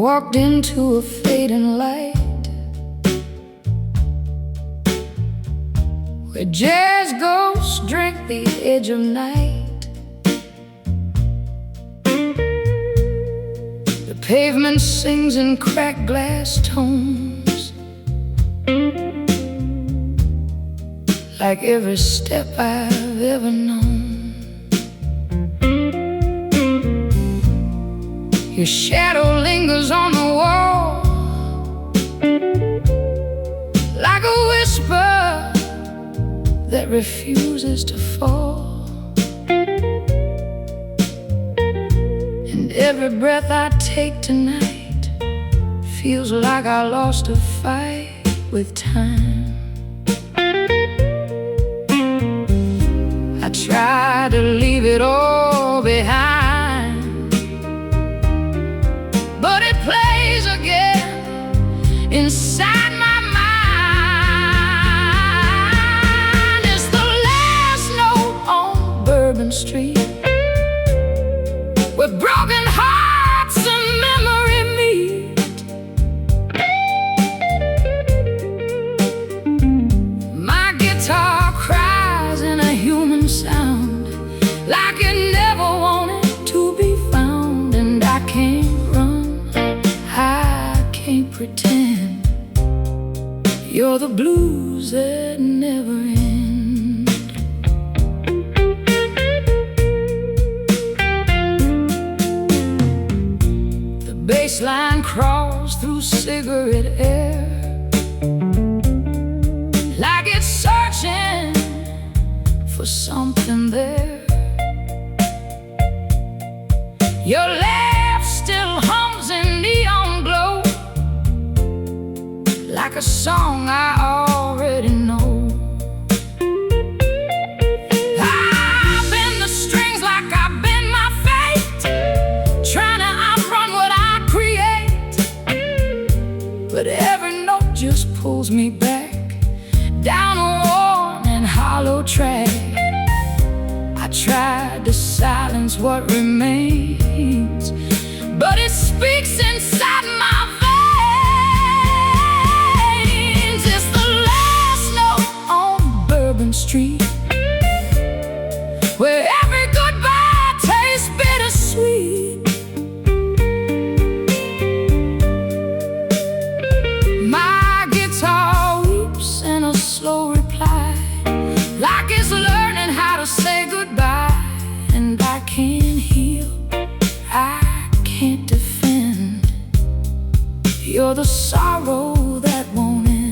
walked into a fading light where jazz ghosts drink the edge of night. The pavement sings in cracked glass tones, like every step I've ever known. Your shadow lingers on the wall, like a whisper that refuses to fall. And every breath I take tonight feels like I lost a fight with time. I try to leave it all behind, but it plays again inside my mind. It's the last note on Bourbon Street, where broken hearts and memory meet. My guitar cries in a human sound, like it never wanted to be found. And I can't run, I can't pretend. You're the blues that never end. The bass line crawls through cigarette air, like it's searching for something there. Your laugh still hums in neon glow, like a song I already know. I've been the strings like I've been my fate, trying to outrun what I create. But every note just pulls me back down a worn and hollow track. I tried to silence what remains, but it speaks inside my veins. It's the last note on Bourbon Street, where every goodbye tastes bittersweet. My guitar weeps in a slow reply, like it's learning how to say goodbye. And I can't heal, I can't defend. You're the sorrow that won't end.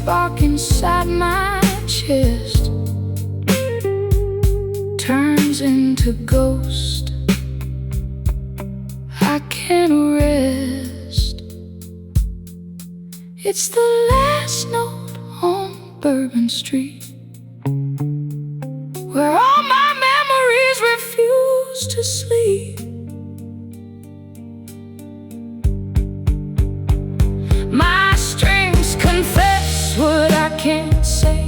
Spark inside my chest turns into ghost. I can't rest. It's the last note on Bourbon Street, where all my memories refuse to sleep. My strings confess what I can't say,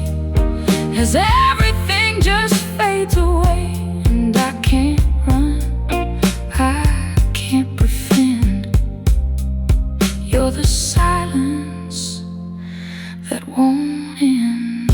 as everything just fades away. And I can't run, I can't pretend. You're the silence that won't end.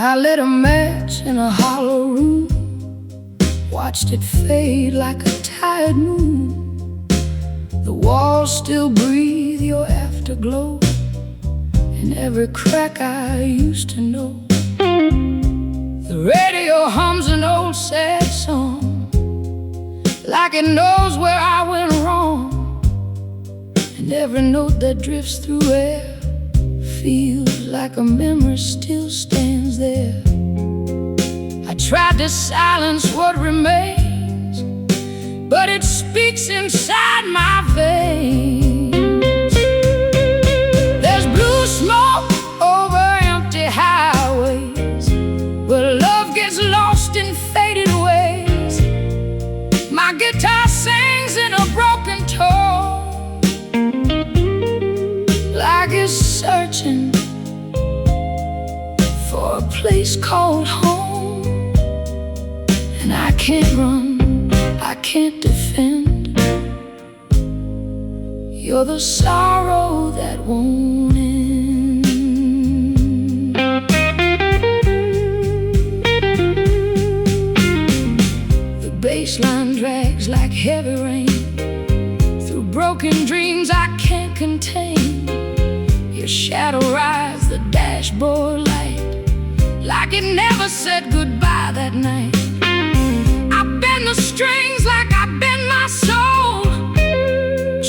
I lit a match in a hollow room, watched it fade like a tired moon. The walls still breathe your afterglow in every crack I used to know. The radio hums an old sad song, like it knows where I went wrong. And every note that drifts through air feels like a memory still stands there. I tried to silence what remains, but it speaks inside my veins. There's blue smoke over empty highways, where love gets lost in faded ways. My guitar sings in a broken tone, like it's searching for a place called home. And I can't run, I can't defend. You're the sorrow that won't end. The bass line drags like heavy rain through broken dreams I can't contain. Your shadow rides the dashboard light like it never said goodbye that night. I bend the strings like I bend my soul,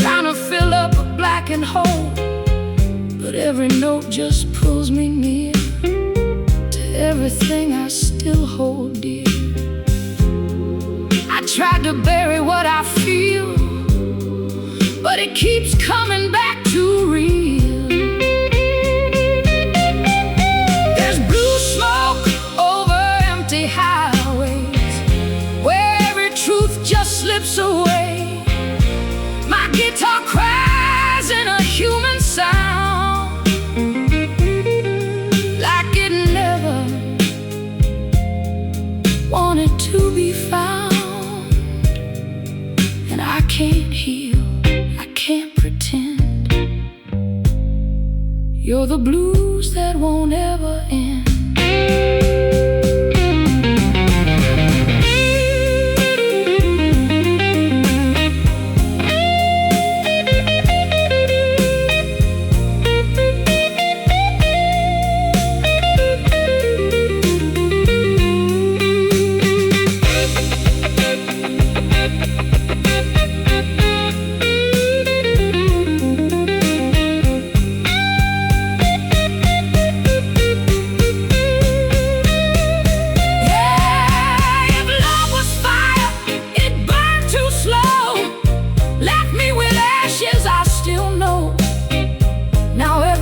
trying to fill up a blackened hole. But every note just pulls me near to everything I still hold dear. I tried to bury what I feel, but it keeps coming back too real. There's blue smoke over empty highways, where every truth just slips away. My guitar cries in a human sound, like it never wanted to be found. And I can't heal, I can't pretend. You're the blues that won't ever end.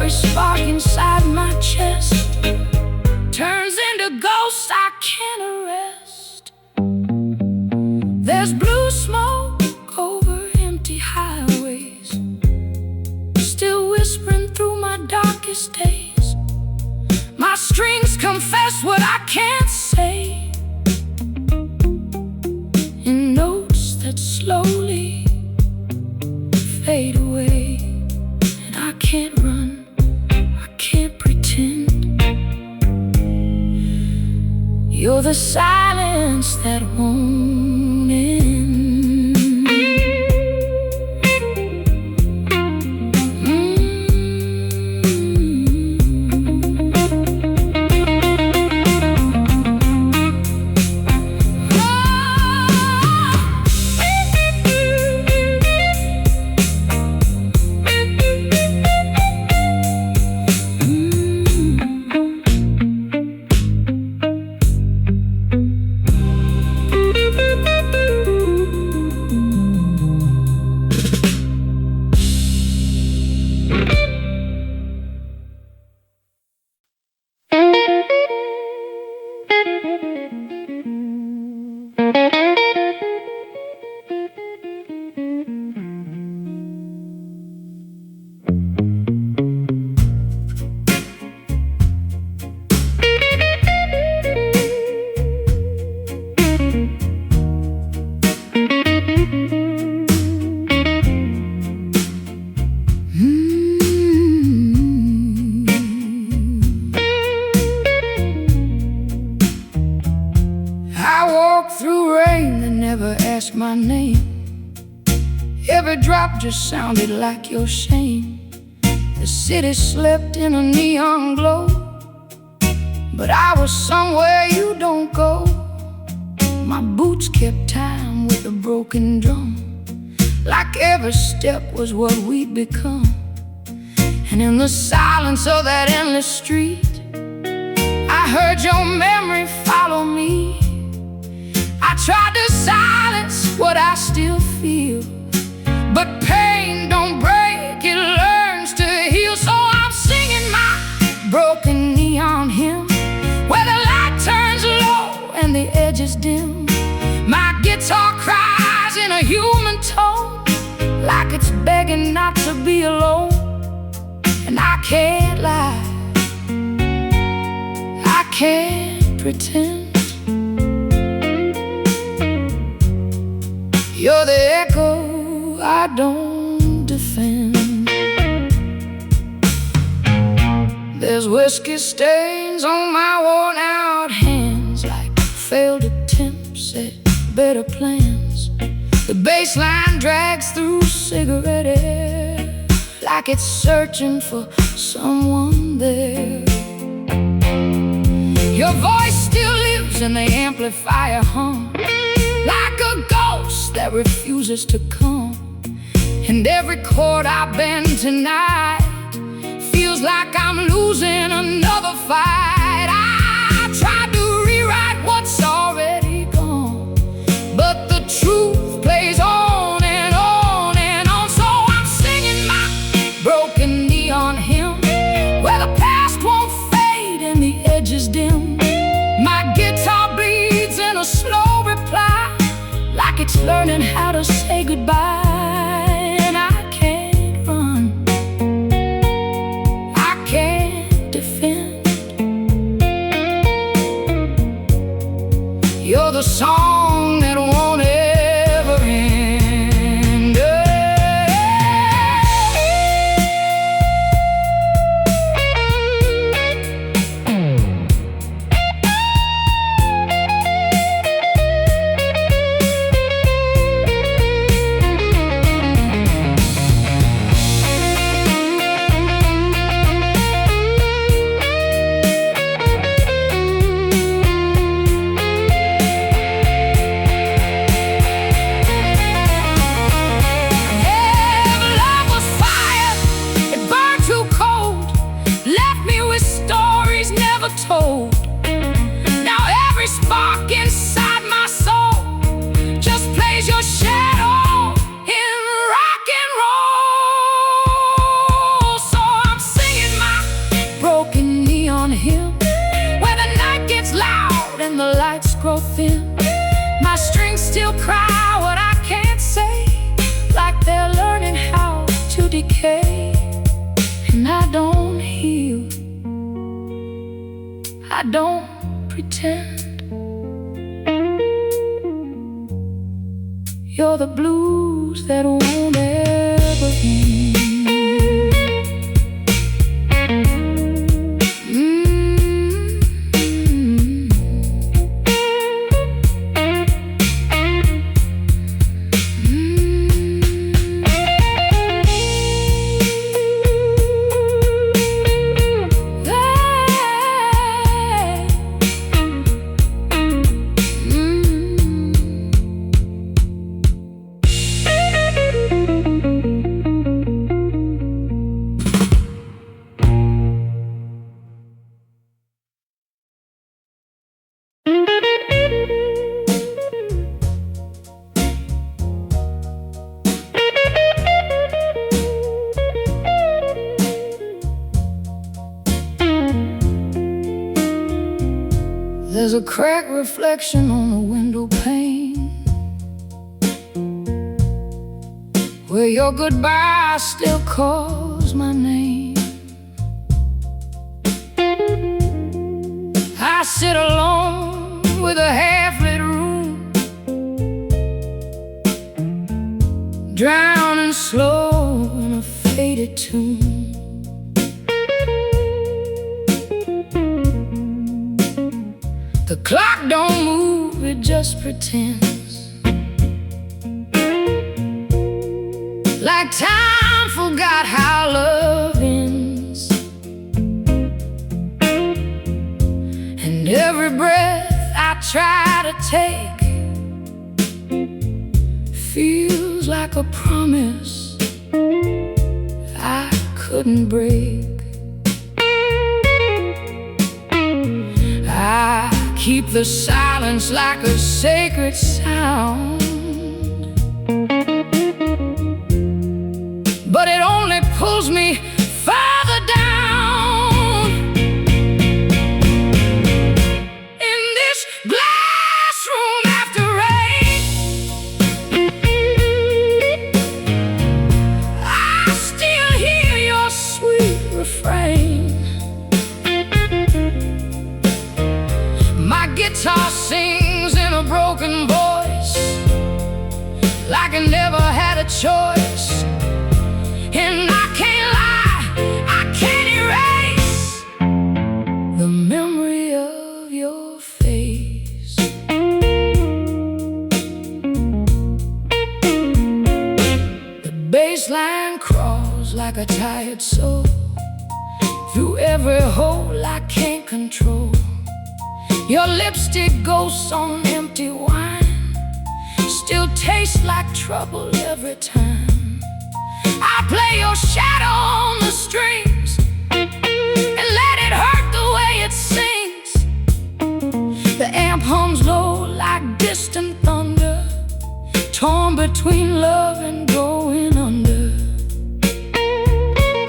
Spark inside my chest turns into ghosts I can't arrest. There's blue smoke over empty highways, still whispering through my darkest days. My strings confess what I can't say in notes that slowly fade away. And I can't run, can't pretend. You're the silence that won't end. drop just sounded like your shame. The city slept in a neon glow, but I was somewhere you don't go. My boots kept time with a broken drum, like every step was what we'd become. And in the silence of that endless street, I heard your memory follow me. I tried to silence what I still feel, but pain don't break, it learns to heal. So I'm singing my broken neon hymn, where the light turns low and the edges dim. My guitar cries in a human tone, like it's begging not to be alone. And I can't lie, I can't pretend. You're the echo I don't defend. There's whiskey stains on my worn out hands, like failed attempts at better plans. The bass line drags through cigarette air, like it's searching for someone there. Your voice still lives in the amplifier hum, like a ghost that refuses to come. And every chord I bend tonight feels like I'm losing another fight. I tried to rewrite what's already gone, but the truth plays on and on and on. So I'm singing my broken neon hymn, where the past won't fade and the edges dim. My guitar bleeds in a slow reply, like it's learning how to say goodbye. And I can't run, I can't defend. You're the song that won't ever end. Told. Now every spark inside my soul just plays your shadow in rock and roll. So I'm singing my broken neon hymn, where the night gets loud and the lights grow thin. My strings still cry what I can't say, like they're learning how to decay. And I don't heal, I don't pretend. You're the blues that won't ever end. There's a cracked reflection on the window pane, where your goodbye still calls my name. I sit alone with a half-lit room, drowning slow in a faded tune. The clock don't move, it just pretends. like time forgot how love ends, and every breath I try to take feels like a promise I couldn't break. I keep the silence like a sacred sound, but it only pulls me further down. In this glass room after rain, I still hear your sweet refrain. My guitar sings in a broken voice, like I never had a choice. And I can't lie, I can't erase the memory of your face. The bass line crawls like a tired soul through every hole I can't control. Your lipstick ghosts on empty wine still taste like trouble every time. I play your shadow on the strings and let it hurt the way it sings. The amp hums low like distant thunder, torn between love and going under.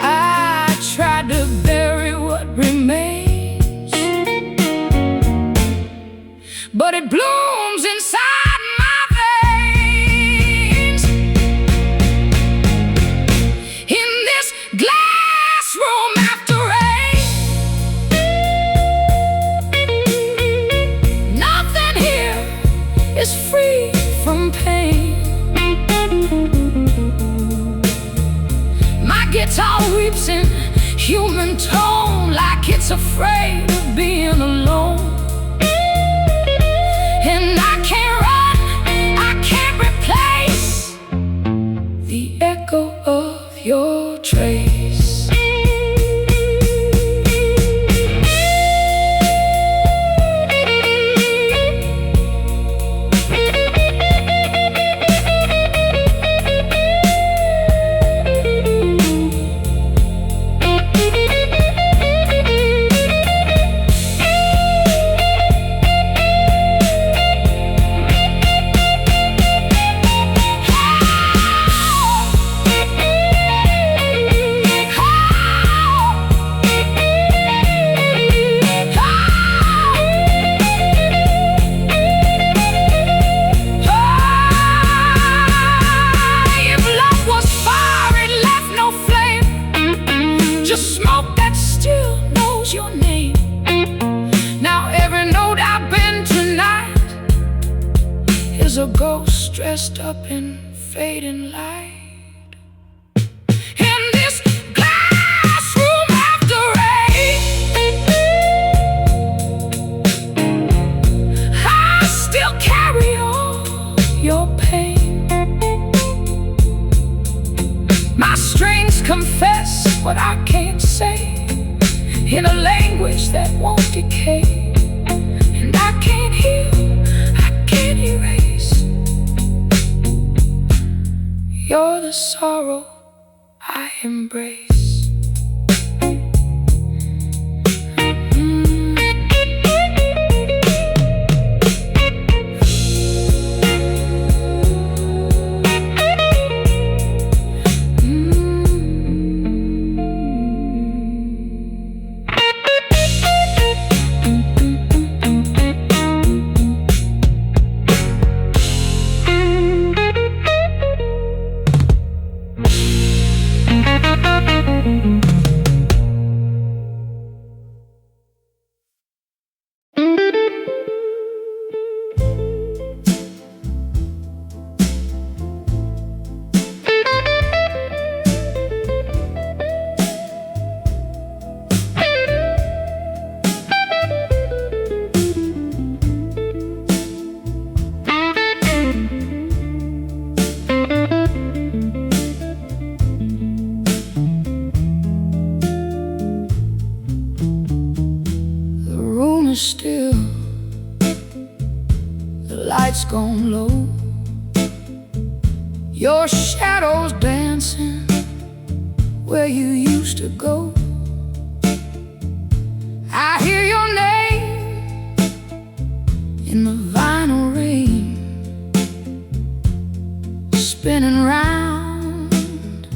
I tried to bury what remains, but it blooms inside my veins. In this glass room after rain, nothing here is free from pain. My guitar weeps in human tone, like it's afraid of being alone. And I can't run, I can't replace the echo of your trace. Smoke that still knows your name. Now every note I bend tonight is a ghost dressed up in fading light. In this glass room after rain, I still carry all your pain. My strings confess what I can't say in a language that won't decay. And I can't heal, I can't erase. You're the sorrow I embrace. is still, the lights gone low, your shadow's dancing where you used to go. I hear your name in the vinyl rain, spinning round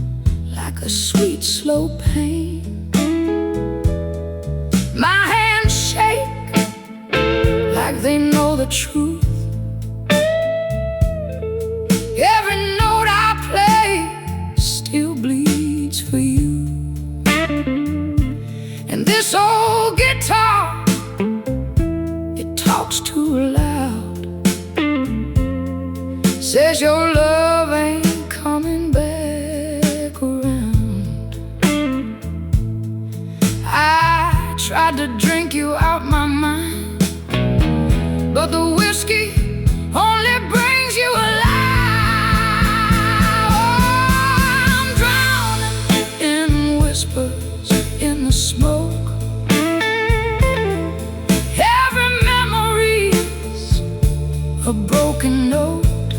like a sweet slow pain. My hands shake like they know the truth. Every note I play still bleeds for you. And this old guitar, it talks too loud, says your love ain't coming back around. I tried to drink you out my mind, but the whiskey only brings you alive. Oh, I'm drowning in whispers in the smoke. Every memory's a broken note.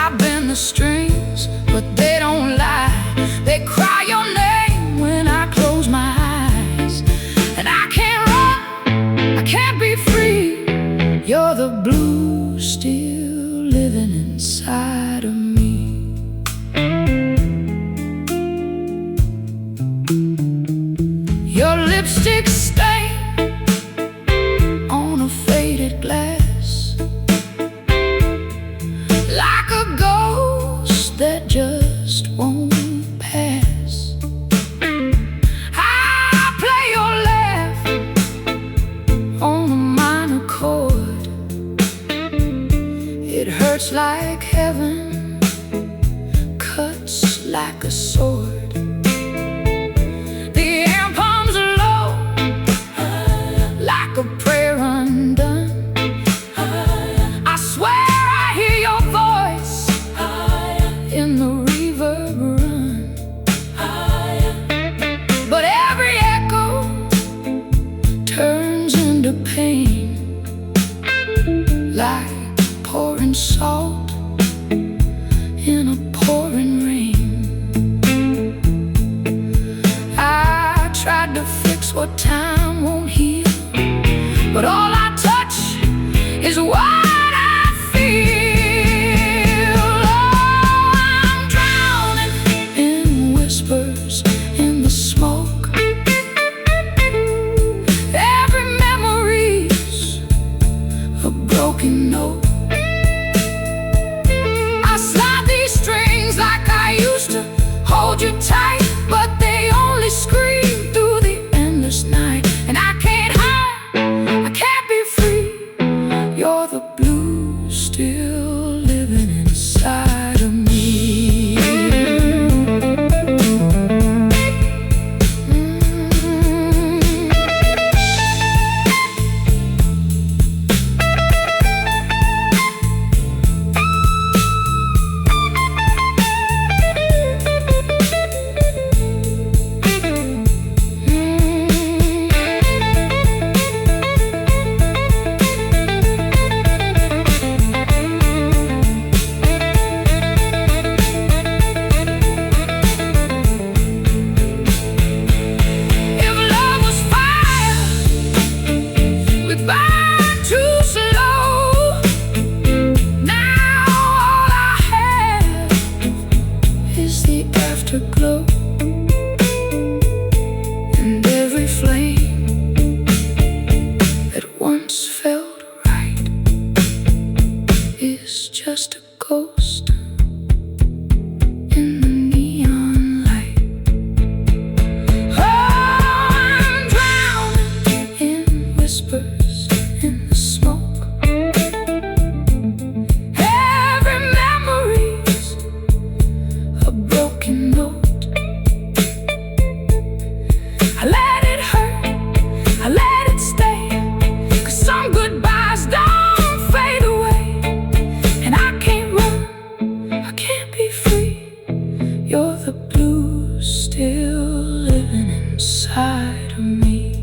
I bend the strings, but they don't lie. They cry your name when I close my eyes. And I can't run, I can't be free. You're the blues still living inside of me. Your lipstick stain on a faded glass, like a ghost that just won't pass. I play your laugh on a minor chord. It hurts like heaven, cuts like a sword. The air pumps low, like a prayer undone. I swear I hear your voice in the reverb run. But every echo turns into pain, like pouring salt in a pouring rain. I tried to fix what time won't heal, but all I touch is what I feel. Oh, I'm drowning in whispers in the smoke. Every memory's a broken note. I slide these strings like I used to hold you tight, but they only scream through the endless night. And I can't hide, I can't be free. You're the blues still living inside of me. Glow, and every flame that once felt right is just a ghost in the neon light. Oh, I'm drowning in whispers in the smoke. Every memory's a broken note. I let it hurt, I let it stay, 'cause some goodbyes don't fade away. And I can't run, I can't be free. You're the blues still living inside of me.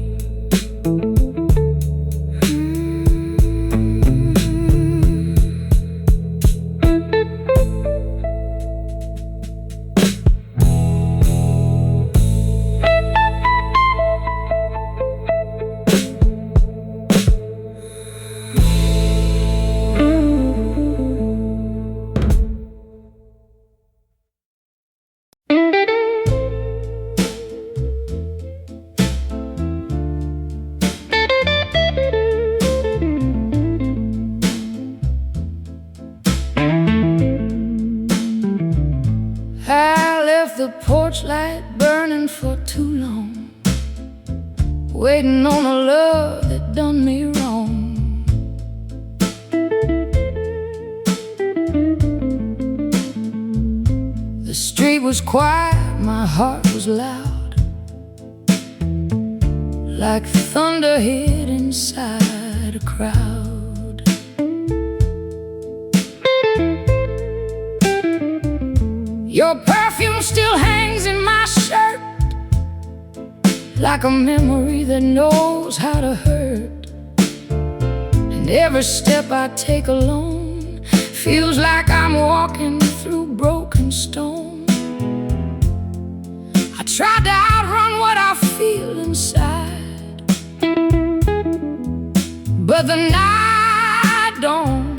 torchlight burning for too long, waiting on a love that done me wrong. The street was quiet, my heart was loud, like thunder hid inside a crowd. Your perfume still hangs in my shirt, like a memory that knows how to hurt. And every step I take alone feels like I'm walking through broken stone. I tried to outrun what I feel inside, but the night don't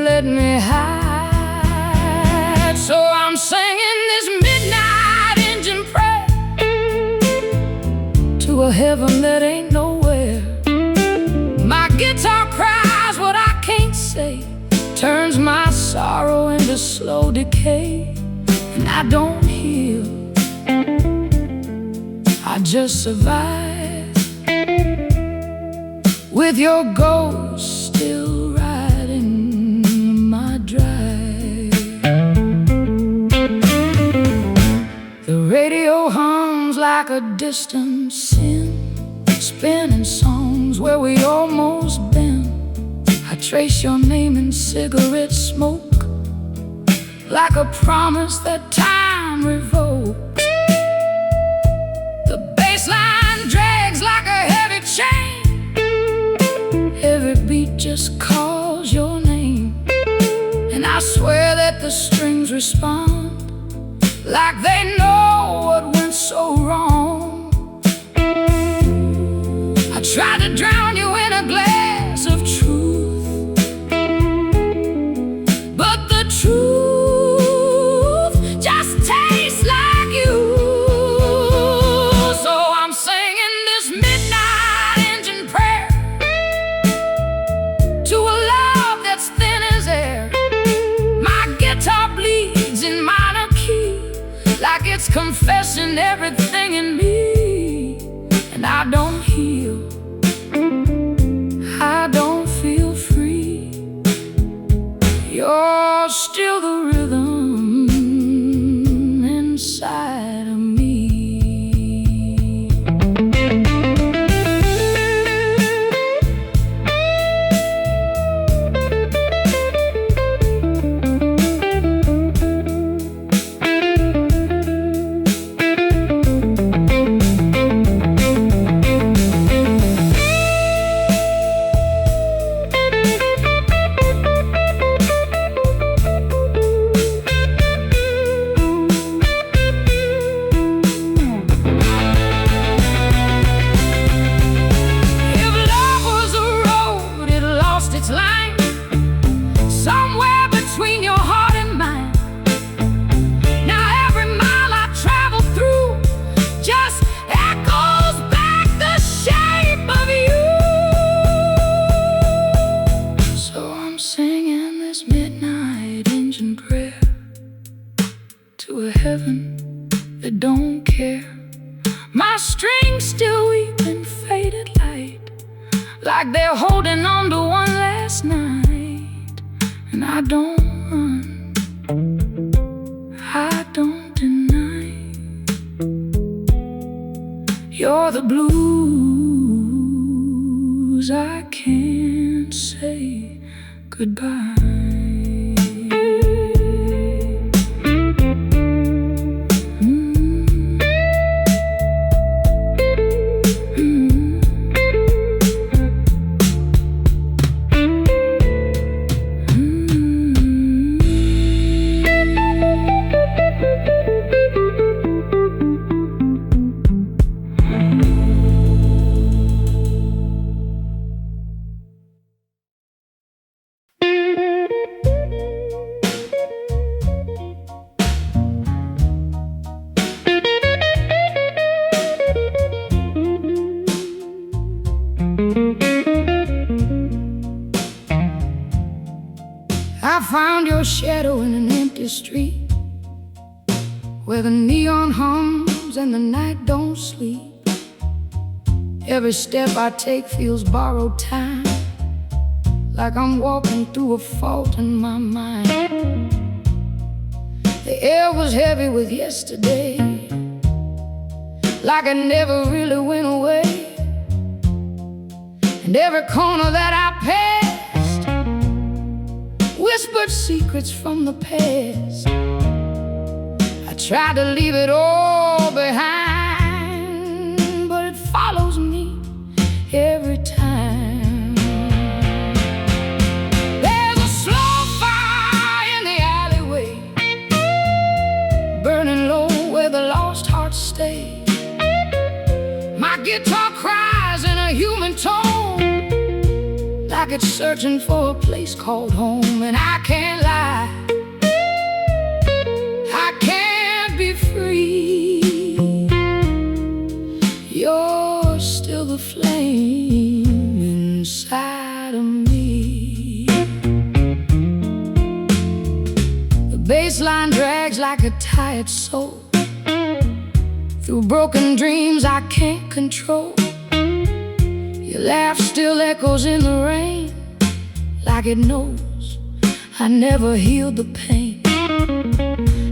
let me hide. So I'm singing this midnight engine prayer to a heaven that ain't nowhere. My guitar cries what I can't say, turns my sorrow into slow decay. And I don't heal, I just survive, with your ghost still riding my drive. The radio hums like a distant sin, spinning songs where we almost been. I trace your name in cigarette smoke, like a promise that time revoked. The bass line drags like a heavy chain, every beat just calls your name. And I swear that the strings respond, like they know what went so wrong. I tried to drown you in a glass of truth, but the truth just tastes like you. So I'm singing this midnight engine prayer to a love that's thin as air. My guitar bleeds in minor key, like it's confessing everything in me. And I don't heal, I don't feel free. You're still the rhythm inside of me. That don't care. My strings still weep in faded light, like they're holding on to one last night. And I don't run, I don't deny. You're the blues, I can't say goodbye. I found your shadow in an empty street, where the neon hums and the night don't sleep. Every step I take feels borrowed time, like I'm walking through a fault in my mind. The air was heavy with yesterday, like it never really went away. And every corner that I passed whispered secrets from the past. I tried to leave it all behind, but it follows me every time. There's a slow fire in the alleyway, burning low where the lost hearts stay. My guitar cries in a human tone, like it's searching for a place called home. And I can't lie, I can't be free. You're still the flame inside of me. The bass line drags like a tired soul through broken dreams I can't control. Your laugh still echoes in the rain, like it knows I never healed the pain.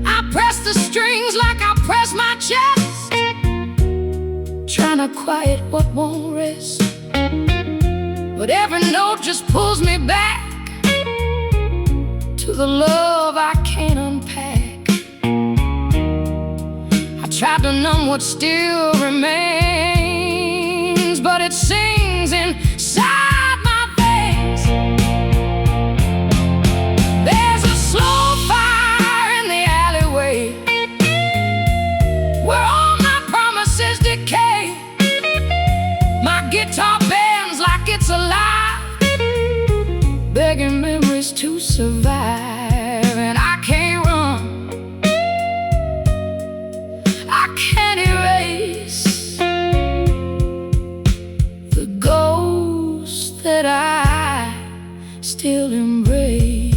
I press the strings like I press my chest, trying to quiet what won't rest. But every note just pulls me back to the love I can't unpack. I tried to numb what still remains, but it sings inside my veins. There's a slow fire in the alleyway, where all my promises decay. My guitar bends like it's alive, begging memories to survive. And I can't run, I can't erase the ghost that I still embrace.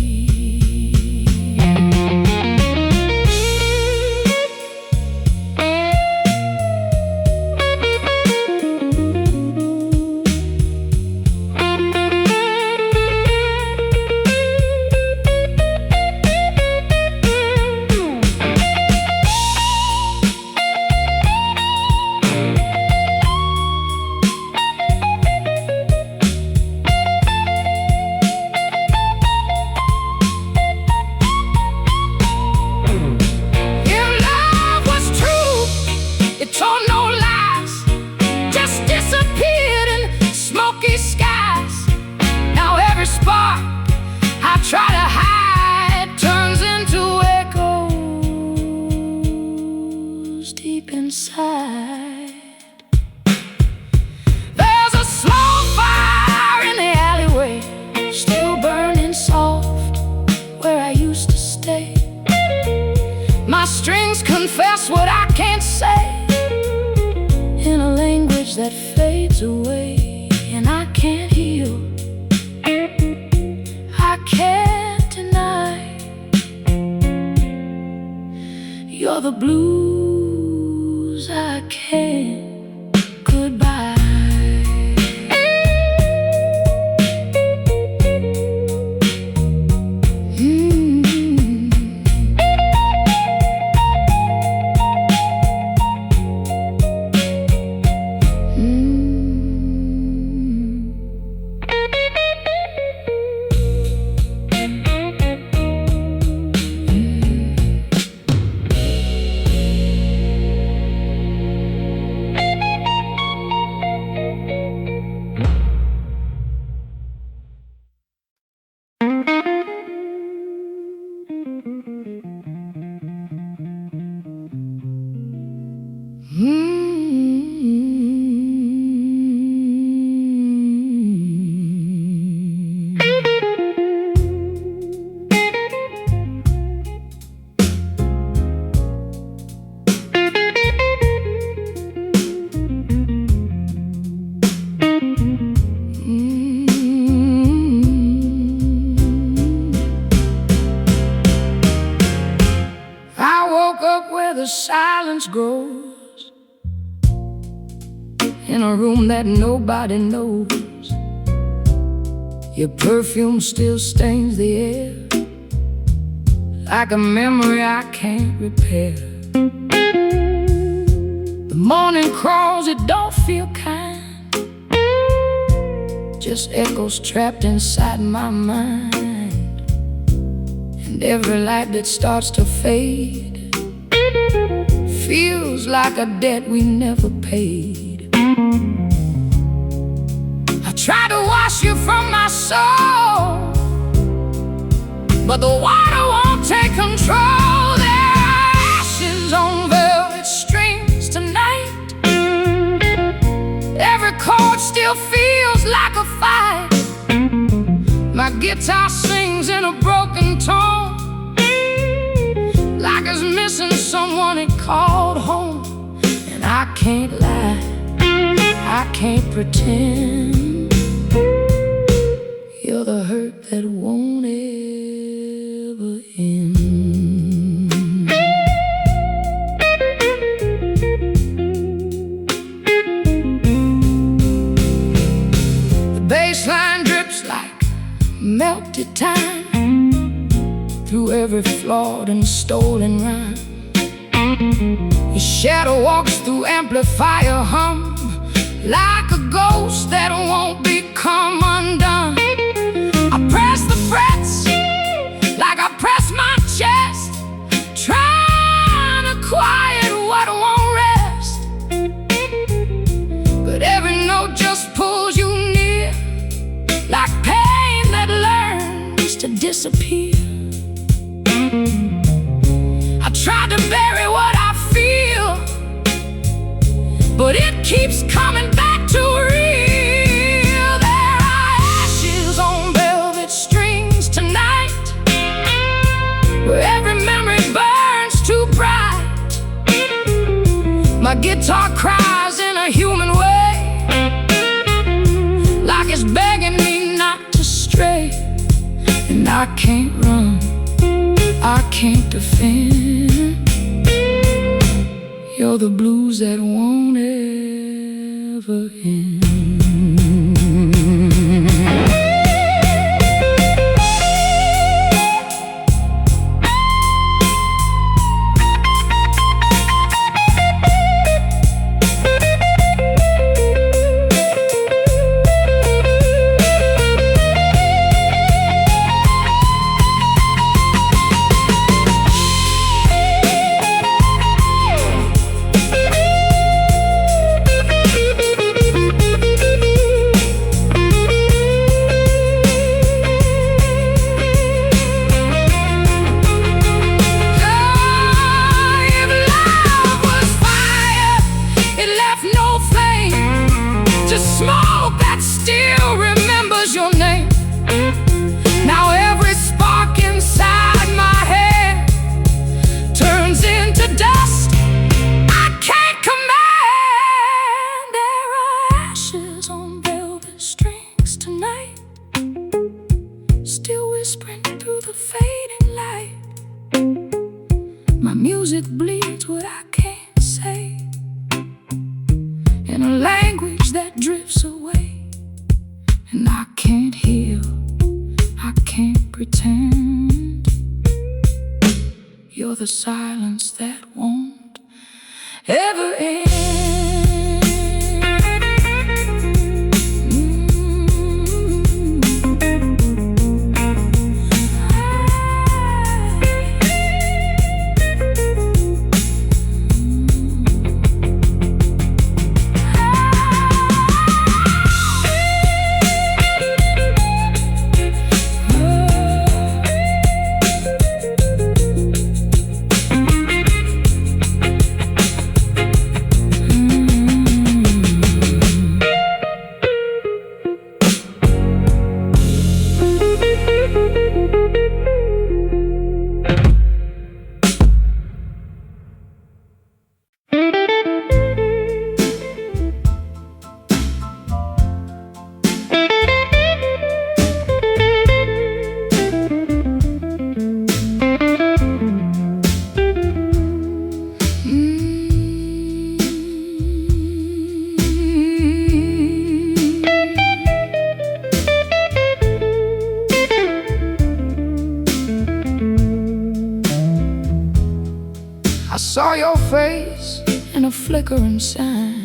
Try to hide, turns into echoes deep inside. There's a slow fire in the alleyway, still burning soft where I used to stay. My strings confess what I can't say in a language that fades away. And I can't heal, I can't deny, you're the blues I can't goodbye. in a room that nobody knows. Your perfume still stains the air like a memory I can't repair. The morning crawls, it don't feel kind, just echoes trapped inside my mind. And every light that starts to fade feels like a debt we never paid. I try to wash you from my soul, but the water won't take control. There are ashes on velvet strings tonight. Every chord still feels like a fight. My guitar sings in a broken tone, like it's missing someone it called home. And I can't lie, I can't pretend. You're the hurt that won't ever end. The bass line drips like melted time through every flawed and stolen rhyme. Your shadow walks through amplifier hum like a ghost that won't become undone. I press the frets like I press my chest, trying to quiet what won't rest. But every note just pulls you near, like pain that learns to disappear. I tried to bury what I feel, but it keeps coming back to real. There are ashes on velvet strings tonight, where every memory burns too bright. My guitar cries in a human way, like it's begging me not to stray. And I can't run, I can't defend. You're the blues that won't ever end. Smoke that still remembers your name. Now every spark inside my head turns into dust I can't command. There are ashes on velvet strings tonight, still whispering through the fading light. My music bleeds what I can't say, in a language that drifts away. And I can't heal, I can't pretend. You're the silence that won't ever end. flickering sign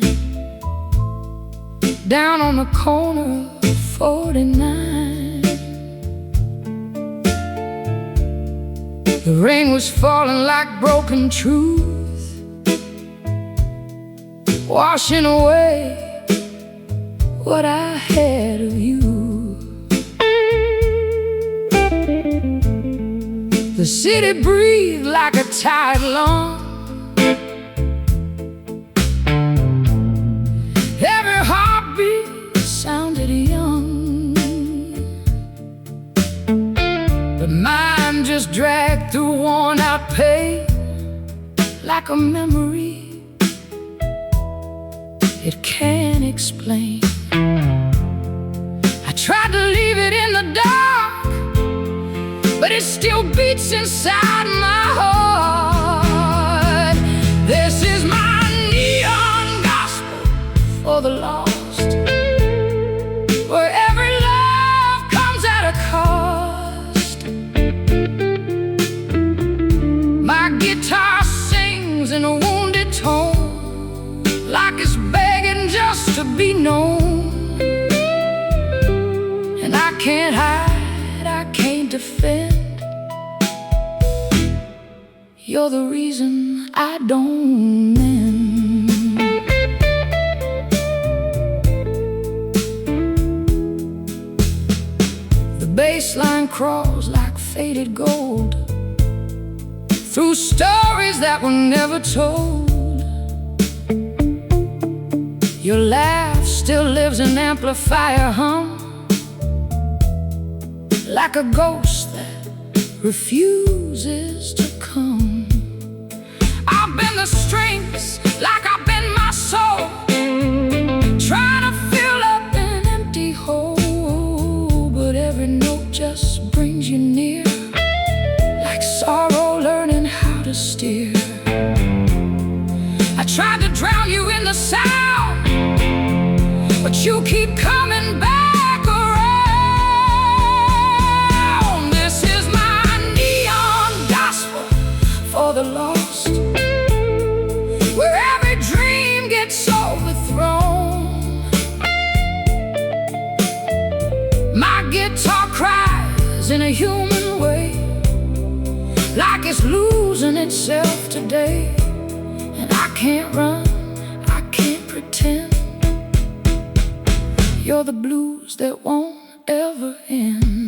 down on the corner of 49. The rain was falling like broken truth, washing away what I had of you. The city breathed like a tired lung. Every heartbeat sounded young, but mine just dragged through worn-out pain like a memory it can't explain. I tried to leave it in the dark, but it still beats inside my heart. This is my neon gospel for the lost, where every love comes at a cost. My guitar sings in a wounded tone, like it's begging just to be known. And I can't hide, I can't defend. You're the reason I don't mend. The bass line crawls like faded gold through stories that were never told. Your laugh still lives in amplifier hum, like a ghost that refuses to come. I've been the strings, like I've been my soul, trying to fill up an empty hole. But every note just brings you near, like sorrow learning how to steer. I tried to drown you in the sound, but you keep coming back around. This is my neon gospel for the lost, where every dream gets overthrown. My guitar cries in a human way, like it's losing itself today. And I can't run, I can't pretend. You're the blues that won't ever end.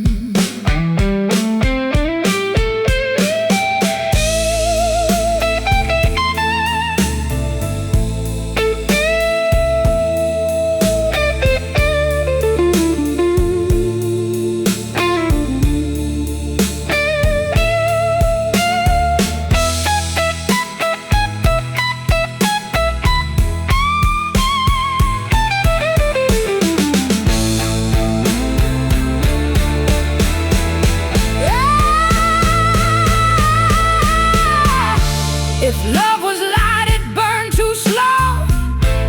If love was light, it burned too slow,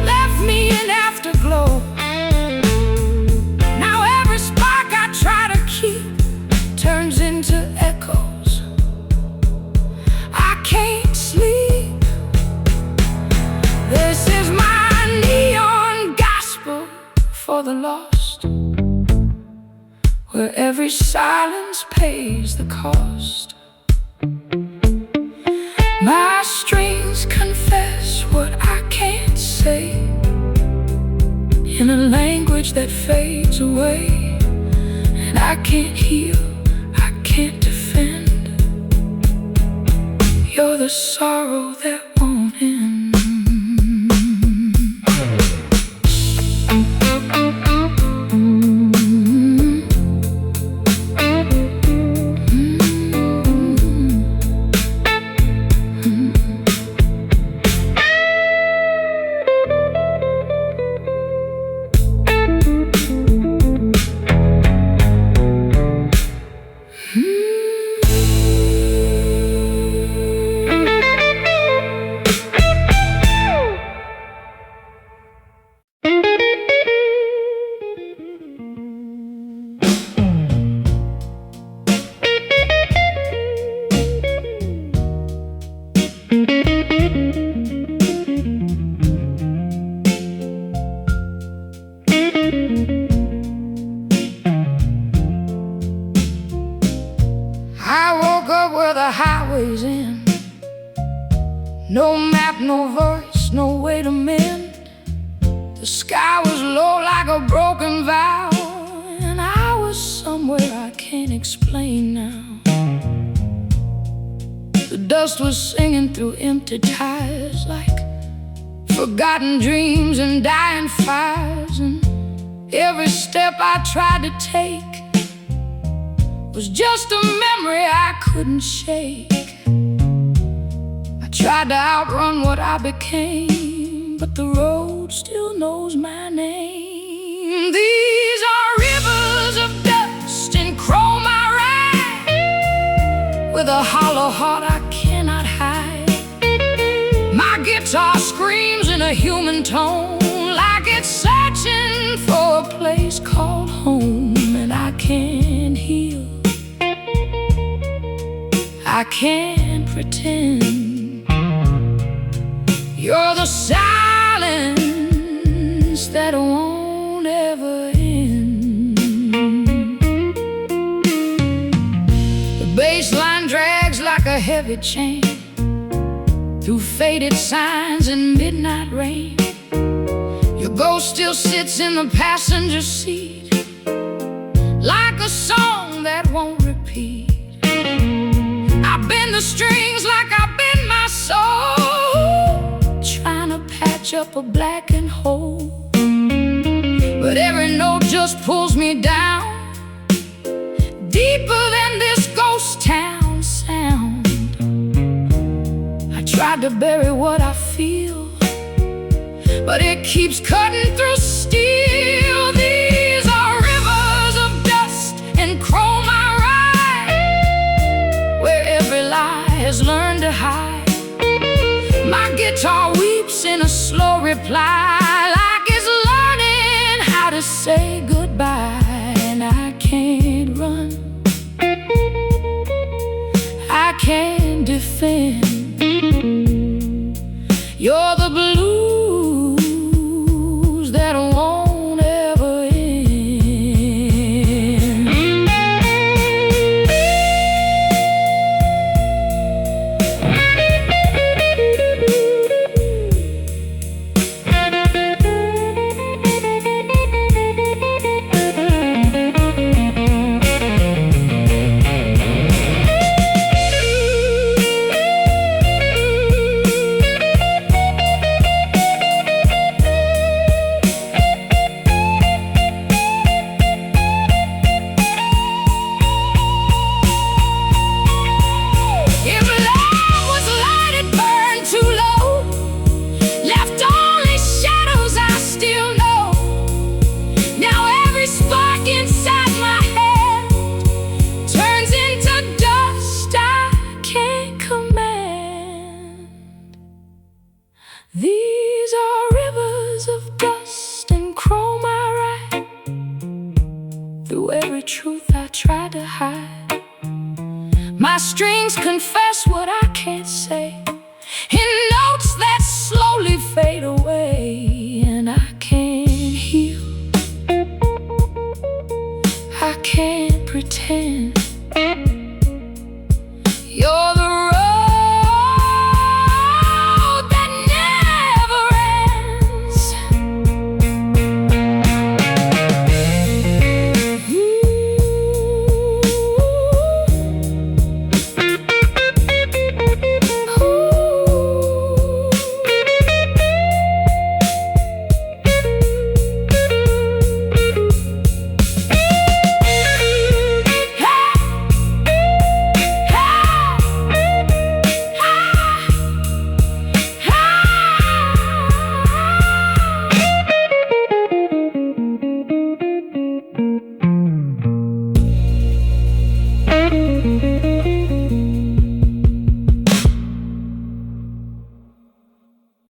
left me in afterglow. Now every spark I try to keep turns into echoes. I can't sleep. This is my neon gospel for the lost, where every silence pays the cost. My strings confess what I can't say, in a language that fades away. And I can't heal, I can't defend. You're the sorrow that won't end. no voice, no way to mend. The sky was low like a broken vow, and I was somewhere I can't explain now. The dust was singing through empty tires, like forgotten dreams and dying fires. And every step I tried to take was just a memory I couldn't shake. I tried to outrun what I became, but the road still knows my name. These are rivers of dust and chrome I ride, with a hollow heart I cannot hide. My guitar screams in a human tone, like it's searching for a place called home. And I can't heal, I can't pretend. You're the silence that won't ever end. The bass line drags like a heavy chain through faded signs and midnight rain. Your ghost still sits in the passenger seat, like a song that won't repeat. I bend the strings like I bend my soul, trying to patch up a blackened hole. But every note just pulls me down, deeper than this ghost town sound. I tried to bury what I feel, but it keeps cutting through steel. These are rivers of dust and chrome I ride, where every lie has learned to hide. My guitar weeps in a slow reply, like it's learning how to say goodbye. And I can't run, I can't defend. You're